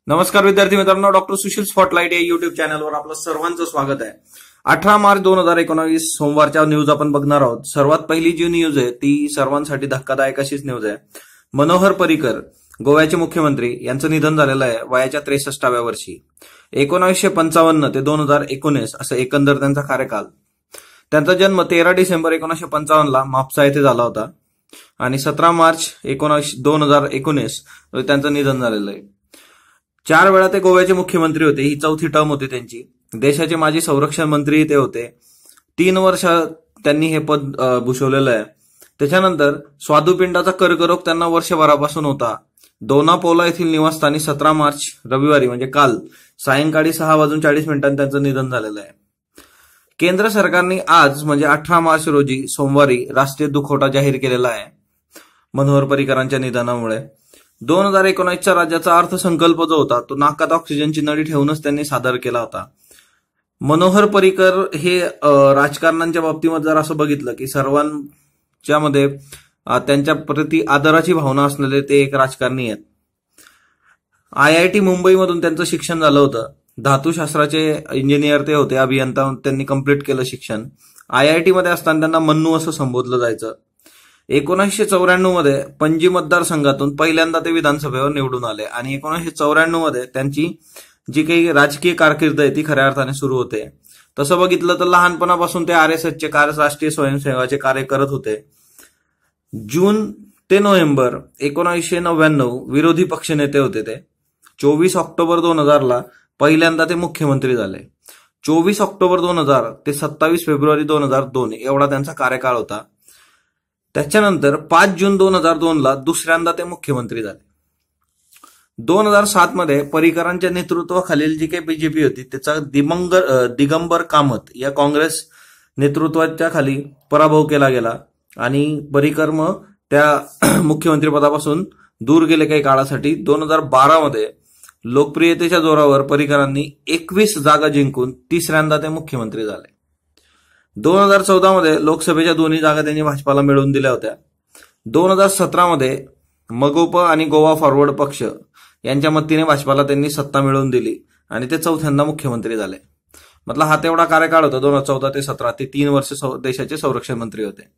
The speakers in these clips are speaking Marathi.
नमस्कार विद्यार्थी मित्रांनो, डॉक्टर सुशील स्पॉटलाइट या युट्यूब चॅनलवर आपलं सर्वांचं स्वागत आहे। 18 मार्च 2019 सोमवारच्या न्यूज आपण बघणार आहोत। सर्वात पहिली जी न्यूज आहे ती सर्वांसाठी धक्कादायक अशीच न्यूज आहे। मनोहर पर्रीकर गोव्याचे मुख्यमंत्री यांचं निधन झालेलं आहे वयाच्या 63व्या वर्षी। 1955 ते 2019 असं एकंदर त्यांचा कार्यकाल। त्यांचा जन्म 13 डिसेंबर 1955 ला म्हापसा येथे झाला होता आणि 17 मार्च 2019 त्यांचं निधन झालेलं आहे। 4 वेळा ते गोव्याचे मुख्यमंत्री होते। ही चौथी टर्म होती त्यांची। देशाचे माजी संरक्षण मंत्री ते होते। 3 वर्ष त्यांनी हे पद भूषवलेलं आहे। त्याच्यानंतर स्वादुपिंडाचा कर्करोग त्यांना वर्षभरापासून होता। दोनापोला येथील निवासस्थानी 17 मार्च रविवारी म्हणजे काल सायंकाळी 6:40 त्यांचं निधन झालेलं आहे। केंद्र सरकारने आज म्हणजे 18 मार्च रोजी सोमवारी राष्ट्रीय दुखवटा जाहीर केलेला आहे मनोहर पर्रीकरांच्या निधनामुळे। 2019च्या राज्याचा अर्थसंकल्प जो होता तो नाकात ऑक्सिजनची नळी ठेवूनच त्यांनी सादर केला होता। मनोहर पर्रीकर हे राजकारणाच्या बाबतीमध्ये जर असं बघितलं की सर्वांच्या मध्ये त्यांच्या प्रति आदराची भावना असलेले ते एक राजकारणी आहेत। IIT मुंबईमधून त्यांचं शिक्षण झालं होतं। धातुशास्त्राचे इंजिनियर ते होते, अभियंता त्यांनी कंप्लीट केलं शिक्षण। IIT मध्ये असताना त्यांना मन्नू असं संबोधलं जायचं। 1994 मध्ये पणजी मतदारसंघातून पहिल्यांदा ते विधानसभेवर निवडून आले आणि 1994 मध्ये त्यांची जी काही राजकीय कारकीर्द आहे ती खऱ्या अर्थाने सुरू होते। तसं बघितलं तर लहानपणापासून ते RSSचे राष्ट्रीय स्वयंसेवकाचे कार्य करत होते। जून ते नोव्हेंबर 1999 विरोधी पक्षनेते होते ते। 24 ऑक्टोबर 2000 ला पहिल्यांदा ते मुख्यमंत्री झाले। 24 ऑक्टोबर 2000 ते 27 फेब्रुवारी 2002 एवढा त्यांचा कार्यकाळ होता। त्याच्यानंतर 5 जून 2002 ला दुसऱ्यांदा ते मुख्यमंत्री झाले। 2007 मध्ये पर्रीकरांच्या नेतृत्वाखालील जी काही बीजेपी होती त्याचा दिगंबर कामत या काँग्रेस नेतृत्वाच्या खाली पराभव केला गेला आणि पर्रीकर मग त्या मुख्यमंत्रीपदापासून दूर गेले काही काळासाठी। 2012 मध्ये लोकप्रियतेच्या जोरावर पर्रीकरांनी 21 जागा जिंकून तिसऱ्यांदा ते मुख्यमंत्री झाले। 2014 मध्ये लोकसभेच्या दोन्ही जागा त्यांनी भाजपाला मिळवून दिल्या होत्या। 2017 मध्ये मगोप आणि गोवा फॉरवर्ड पक्ष यांच्या मदतीने भाजपाला त्यांनी सत्ता मिळवून दिली आणि ते चौथ्यांदा मुख्यमंत्री झाले। मतलब हा तेवढा कार्यकाळ होता 2014 ते 2017। ते 3 वर्ष देशाचे संरक्षण मंत्री होते।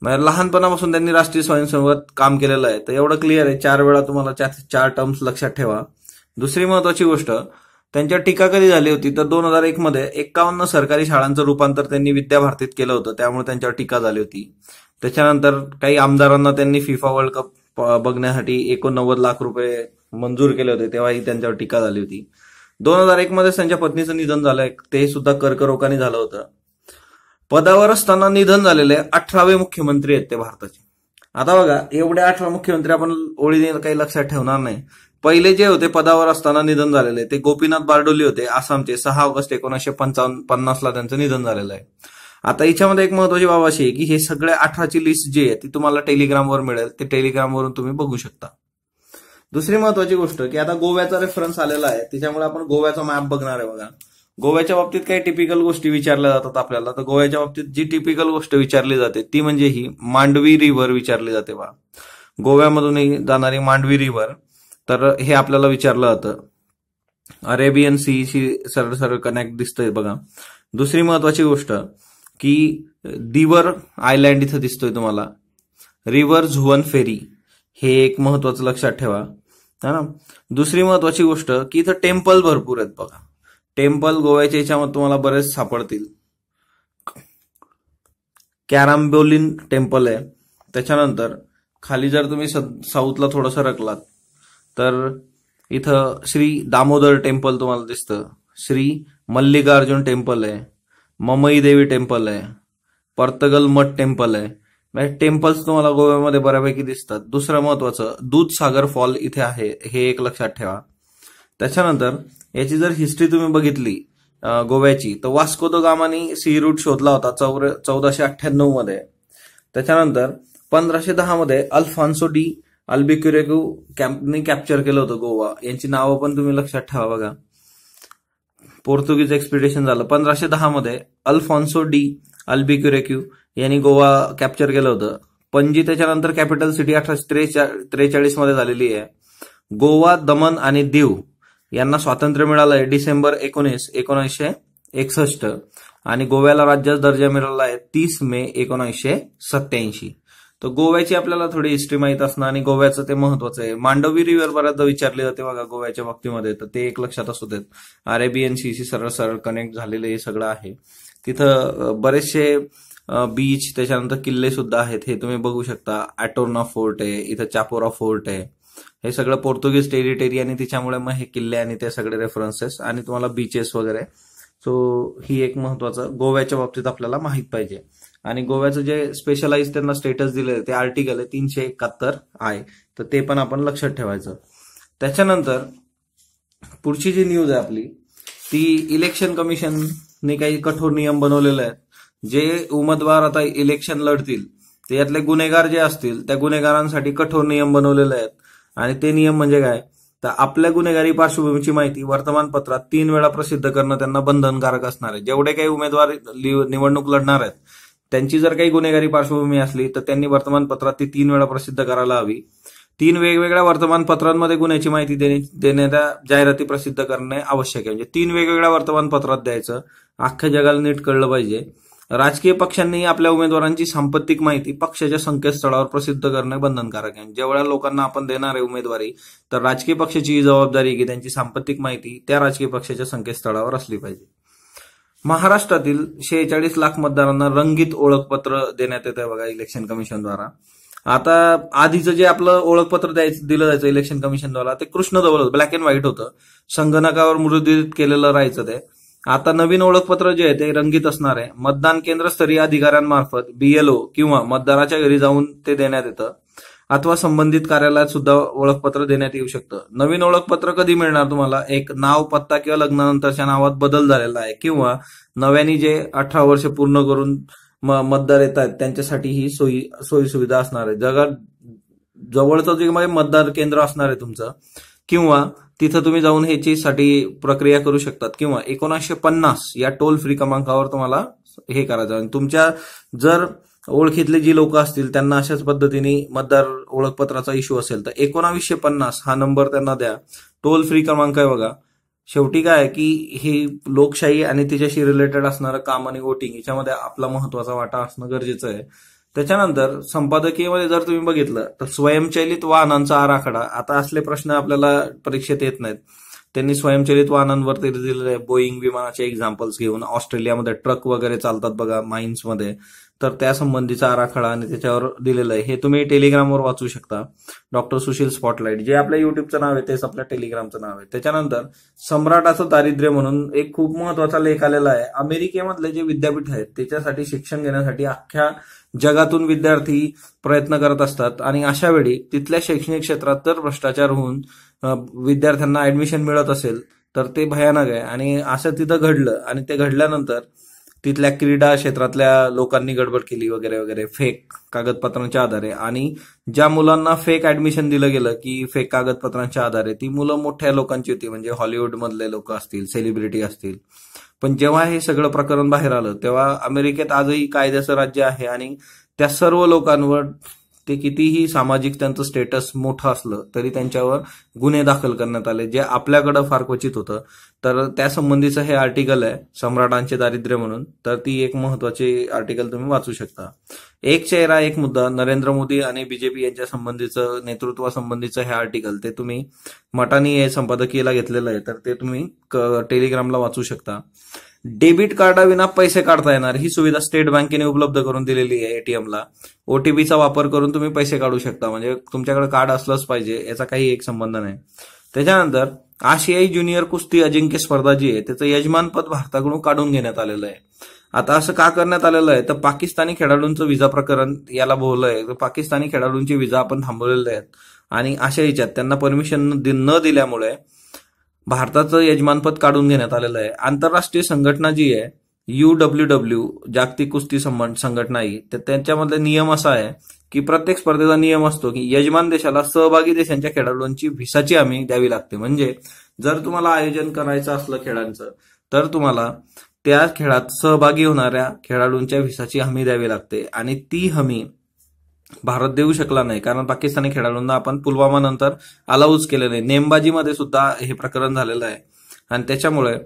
लहानपणापासून त्यांनी राष्ट्रीय स्वयंसेवकात काम केलेलं आहे, तर एवढं क्लिअर आहे। 4 वेळा तुम्हाला 4 टर्म्स लक्षात ठेवा। दुसरी महत्वाची गोष्ट, त्यांच्या टीका कधी झाली होती तर 2001 मध्ये 51 सरकारी शाळांचं रूपांतर त्यांनी विद्याभारतीत केलं होतं, त्यामुळे त्यांच्यावर टीका झाली होती। त्याच्यानंतर काही आमदारांना त्यांनी फिफा वर्ल्ड कप बघण्यासाठी 89 लाख रुपये मंजूर केले होते, तेव्हाही त्यांच्यावर टीका झाली होती। 2001 मध्ये त्यांच्या पत्नीचं निधन झालंय, ते सुद्धा कर्करोगाने झालं होतं। पदावर असताना निधन झालेले 18वे मुख्यमंत्री आहेत ते भारताचे। आता बघा, एवढे 18 मुख्यमंत्री आपण ओळीने काही लक्षात ठेवणार नाही। पहिले जे होते पदावर असताना निधन झालेले ते गोपीनाथ बारडोली होते आसामचे। 6 ऑगस्ट 1950 ला त्यांचं निधन झालेलं आहे। आता याच्यामध्ये एक महत्वाची बाब अशी आहे की हे सगळे 18ची लिस्ट जी आहे ती तुम्हाला टेलिग्रामवर मिळेल, ते टेलिग्रामवरून तुम्ही बघू शकता। दुसरी महत्वाची गोष्ट की आता गोव्याचा रेफरन्स आलेला आहे, त्याच्यामुळे आपण गोव्याचा मॅप बघणार आहे। बघा, गोव्याच्या बाबतीत काही टिपिकल गोष्टी विचारल्या जातात आपल्याला, तर गोव्याच्या बाबतीत जी टिपिकल गोष्ट विचारली जाते ती म्हणजे ही मांडवी रिव्हर विचारली जाते। बघा, गोव्यामधूनही जाणारी मांडवी रिव्हर, तर हे आपल्याला विचारलं जातं। अरेबियन सीशी सरळ सरळ कनेक्ट दिसतोय बघा। दुसरी महत्वाची गोष्ट की दिवर आयलँड इथं दिसतोय तुम्हाला, रिव्हर झुवन फेरी, हे एक महत्वाचं लक्षात ठेवा, है ना। दुसरी महत्वाची गोष्ट की इथं टेम्पल भरपूर आहेत बघा। टेम्पल गोव्याच्या याच्यामध्ये तुम्हाला बरेच सापडतील। कॅराम्बोलिन टेम्पल आहे। त्याच्यानंतर खाली जर तुम्ही साऊथला थोडं सरकलात तर इथं श्री दामोदर टेम्पल तुम्हाला दिसतं, श्री मल्लिकार्जुन टेम्पल आहे, ममई देवी टेम्पल आहे, पर्तगल मठ टेम्पल आहे। म्हणजे टेम्पल्स तुम्हाला गोव्यामध्ये बऱ्यापैकी दिसतात। दुसरं महत्वाचं दूधसागर फॉल इथे आहे, हे एक लक्षात ठेवा। त्याच्यानंतर याची जर हिस्ट्री तुम्ही बघितली गोव्याची, तर वास्को द गामानी सी रूट शोधला होता 1498 मध्ये। त्याच्यानंतर 1510 मध्ये अल्फॉन्सो डी अल्बिक्युरेक्यू कॅम्पनी कॅप्चर केलं होतं गोवा। यांची नावं पण तुम्ही लक्षात ठेवा बघा। पोर्तुगीज एक्सपिडिशन झालं 1510 मध्ये, अल्फॉन्सो डी अल्बिक्युरेक्यू यांनी गोवा कॅप्चर केलं होतं। पणजी त्याच्यानंतर कॅपिटल सिटी 1843 मध्ये झालेली आहे। गोवा, दमन आणि दीव यांना स्वातंत्र्य मिळालंय डिसेंबर 1961 आणि गोव्याला राज्याचा दर्जा मिळाला आहे 30 मे 1987. तर गोव्याची आपल्याला थोडी हिस्ट्री माहित असणं आणि गोव्याचं ते महत्वाचं आहे. मांडवी रिव्हर बऱ्याचदा विचारले जाते बघा गोव्याच्या बाबतीमध्ये, तर ते एक लक्षात असू देत. अरेबियन सीशी सरळ सरळ कनेक्ट झालेलं हे सगळं आहे. तिथं बरेचसे बीच, त्याच्यानंतर किल्ले सुद्धा आहेत, हे तुम्ही बघू शकता. ॲटोर्ना फोर्ट आहे, इथं चापोरा फोर्ट आहे. हे सगळं पोर्तुगीज टेरिटरी आणि त्याच्यामुळे मग हे किल्ले आणि ते सगळे रेफरन्सेस आणि तुम्हाला बीचेस वगैरे. सो ही एक महत्वाचं गोव्याच्या बाबतीत आपल्याला माहित पाहिजे. आणि गोव्याचं जे स्पेशलाइज त्यांना स्टेटस दिले ते आर्टिकल आहे 371 आहे, तर ते पण आपण लक्षात ठेवायचं. त्याच्यानंतर पुढची जी न्यूज आहे आपली ती इलेक्शन कमिशनने काही कठोर नियम बनवलेले आहेत. जे उमेदवार आता इलेक्शन लढतील त्यातले गुन्हेगार जे असतील त्या गुन्हेगारांसाठी कठोर नियम बनवलेले आहेत. आणि ते नियम म्हणजे काय, तर आपल्या गुन्हेगारी पार्श्वभूमीची माहिती वर्तमानपत्रात 3 वेळा प्रसिद्ध करणं त्यांना बंधनकारक असणार आहे. जेवढे काही उमेदवार निवडणूक लढणार आहेत त्यांची जर काही गुन्हेगारी पार्श्वभूमी असली तर त्यांनी वर्तमानपत्रात ती 3 वेळा प्रसिद्ध करायला हवी. 3 वेगवेगळ्या वर्तमानपत्रांमध्ये गुन्ह्याची माहिती देण्याच्या जाहिराती प्रसिद्ध करणे आवश्यक आहे. म्हणजे 3 वेगवेगळ्या वर्तमानपत्रात द्यायचं, अख्ख्या जगाला नीट कळलं पाहिजे. राजकीय पक्षांनी आपल्या उमेदवारांची सांपत्तिक माहिती पक्षाच्या संकेतस्थळावर प्रसिद्ध करणे बंधनकारक आहे. जेवढ्या लोकांना आपण देणार आहे उमेदवारी, तर राजकीय पक्षाची ही जबाबदारी की त्यांची सांपत्तिक माहिती त्या राजकीय पक्षाच्या संकेतस्थळावर असली पाहिजे. महाराष्ट्रातील 46 लाख मतदारांना रंगीत ओळखपत्र देण्यात येत आहे बघा इलेक्शन कमिशनद्वारा. आता आधीचं जे आपलं ओळखपत्र दिलं जायचं इलेक्शन कमिशनद्वारा ते कृष्णधवल होतं, ब्लॅक अँड व्हाईट होतं, संगणकावर मुद्रित केलेलं राहायचं ते. आता नवीन ओळखपत्र जे आहे ते रंगीत असणार आहे. मतदान केंद्रस्तरीय अधिकाऱ्यांमार्फत BLO किंवा मतदाराच्या घरी जाऊन ते देण्यात येतं, अथवा संबंधित कार्यालयात सुद्धा ओळखपत्र देण्यात येऊ शकतं. नवीन ओळखपत्र कधी मिळणार तुम्हाला, एक नाव, पत्ता किंवा लग्नानंतरच्या नावात बदल झालेला आहे किंवा नव्याने जे 18 वर्ष पूर्ण करून मतदार येत आहेत त्यांच्यासाठी ही सोयी सुविधा असणार आहे. जगात जवळचं जे मतदार केंद्र असणार आहे तुमचं, किंवा तिथं तुम्ही जाऊन ह्याच्यासाठी प्रक्रिया करू शकतात, किंवा 1950 या टोल फ्री क्रमांकावर तुम्हाला हे करायचं. आणि तुमच्या जर ओळखीतले जी लोक असतील त्यांना अशाच पद्धतीने मतदार ओळखपत्राचा इश्यू असेल तर 1950 हा नंबर त्यांना द्या. टोल फ्री क्रमांक आहे बघा. शेवटी काय आहे की ही लोकशाही आणि तिच्याशी रिलेटेड असणारं काम आणि वोटिंग याच्यामध्ये आपला महत्वाचा वाटा असणं गरजेचं आहे. त्याच्यानंतर संपादकीयमध्ये जर तुम्ही बघितलं तर स्वयंचलित वाहनांचा आराखडा, आता असले प्रश्न आपल्याला परीक्षेत येत नाहीत, त्यांनी स्वयंचलित वाहनांवर ते दिलेले आहे. बोईंग विमानाचे एक्झाम्पल्स घेऊन ऑस्ट्रेलियामध्ये ट्रक वगैरे चालतात बघा माइन्समध्ये, तर त्या संबंधीचा आराखडा आणि त्याच्यावर दिलेलं आहे. हे तुम्ही टेलिग्रामवर वाचू शकता. डॉक्टर सुशील स्पॉटलाइट जे आपल्या युट्यूबचं नाव आहे तेच आपल्या टेलिग्रामचं नाव आहे. त्याच्यानंतर सम्राटाचं दारिद्र्य म्हणून एक खूप महत्वाचा लेख आलेला आहे. अमेरिकेमधले जे विद्यापीठ आहेत त्याच्यासाठी शिक्षण घेण्यासाठी अख्ख्या जगातून विद्यार्थी प्रयत्न करत असतात आणि अशा वेळी तिथल्या शैक्षणिक क्षेत्रात जर भ्रष्टाचार होऊन विद्यार्थ्यांना ऍडमिशन मिळत असेल तर ते भयानक आहे. आणि असं तिथं घडलं आणि ते घडल्यानंतर तिथल्या क्रीडा क्षेत्रातल्या लोकांनी गडबड केली वगैरे वगैरे फेक कागदपत्रांच्या आधारे, आणि ज्या मुलांना फेक ऍडमिशन दिलं गेलं की फेक कागदपत्रांच्या आधारे ती मुलं मोठ्या लोकांची होती, म्हणजे हॉलिवूड मधले लोक असतील, सेलिब्रिटी असतील. पण जेव्हा हे सगळं प्रकरण बाहेर आलं तेव्हा अमेरिकेत आजही कायद्याचं राज्य आहे आणि त्या सर्व लोकांवर ते कितीही सामाजिक त्यांचं स्टेटस मोठं असलं तरी त्यांच्यावर गुन्हे दाखल करण्यात आले, जे आपल्याकडं फार क्वचित होतं. तर त्या संबंधीचं हे आर्टिकल आहे सम्राटांचे दारिद्र्य म्हणून, तर ती एक महत्वाची आर्टिकल तुम्ही वाचू शकता. एक चेहरा एक मुद्दा, नरेंद्र मोदी आणि बीजेपी यांच्या संबंधीचं नेतृत्वासंबंधीचं हे आर्टिकल ते तुम्ही मटानी हे संपादकीयला घेतलेलं आहे, तर ते तुम्ही टेलिग्रामला वाचू शकता. डेबिट कार्डाविना पैसे काढता येणार ही सुविधा स्टेट बँकेने उपलब्ध करून दिलेली आहे. एटीएमला ओटीपीचा वापर करून तुम्ही पैसे काढू शकता, म्हणजे तुमच्याकडे कार्ड असलंच पाहिजे, याचा काही एक संबंध नाही. त्याच्यानंतर आशियाई ज्युनियर कुस्ती अजिंक्य स्पर्धा जी आहे त्याचं यजमानपद भारताकडून काढून घेण्यात आलेलं आहे. आता असं का करण्यात आलेलं आहे तर पाकिस्तानी खेळाडूंचं विजा प्रकरण याला भोवलंय. पाकिस्तानी खेळाडूंची विजा आपण थांबवलेले आहेत आणि अशा ह्याच्यात त्यांना परमिशन न दिल्यामुळे भारताचं यजमानपद काढून घेण्यात आलेलं आहे. आंतरराष्ट्रीय संघटना जी आहे UWW जागतिक कुस्ती संघटना ही, तर त्यांच्यामधले नियम असा आहे की प्रत्येक स्पर्धेचा नियम असतो की यजमान देशाला सहभागी देशांच्या खेळाडूंची व्हिसाची हमी द्यावी लागते. म्हणजे जर तुम्हाला आयोजन करायचं असलं खेळांचं तर तुम्हाला त्या खेळात सहभागी होणाऱ्या खेळाडूंच्या व्हिसाची हमी द्यावी लागते आणि ती हमी भारत देऊ शकला नाही, कारण पाकिस्तानी खेळाडूंना आपण पुलवामा नंतर अलाउच केलं नाही. नेमबाजीमध्ये सुद्धा हे प्रकरण झालेलं आहे आणि त्याच्यामुळे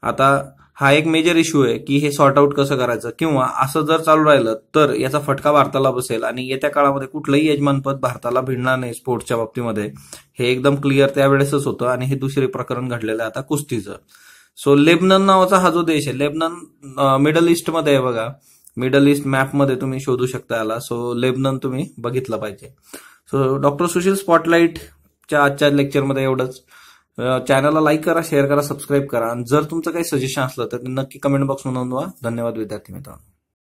आता हा एक मेजर इश्यू आहे की हे सॉर्ट आउट कसं करायचं, किंवा असं जर चालू राहिलं तर याचा फटका भारताला बसेल आणि येत्या काळामध्ये कुठलंही यजमानपद भारताला भिडणार नाही स्पोर्ट्सच्या बाबतीमध्ये. हे एकदम क्लिअर त्यावेळेसच होतं. आणि हे दुसरे प्रकरण घडलेलं आहे आता कुस्तीचं. सो लेबनन नावाचा हा जो देश आहे, लेबनन मिडल ईस्टमध्ये आहे बघा. मिडल ईस्ट मॅपमध्ये तुम्ही शोधू शकता याला. सो लेबनन तुम्ही बघितलं पाहिजे. सो डॉक्टर सुशील स्पॉटलाईटच्या आजच्या लेक्चरमध्ये एवढंच. चॅनलला लाईक करा, शेअर करा, सबस्क्राईब करा. आणि जर तुमचं काही सजेशन असलं तर नक्की कमेंट बॉक्स नोंदवा. धन्यवाद विद्यार्थी मित्रांनो.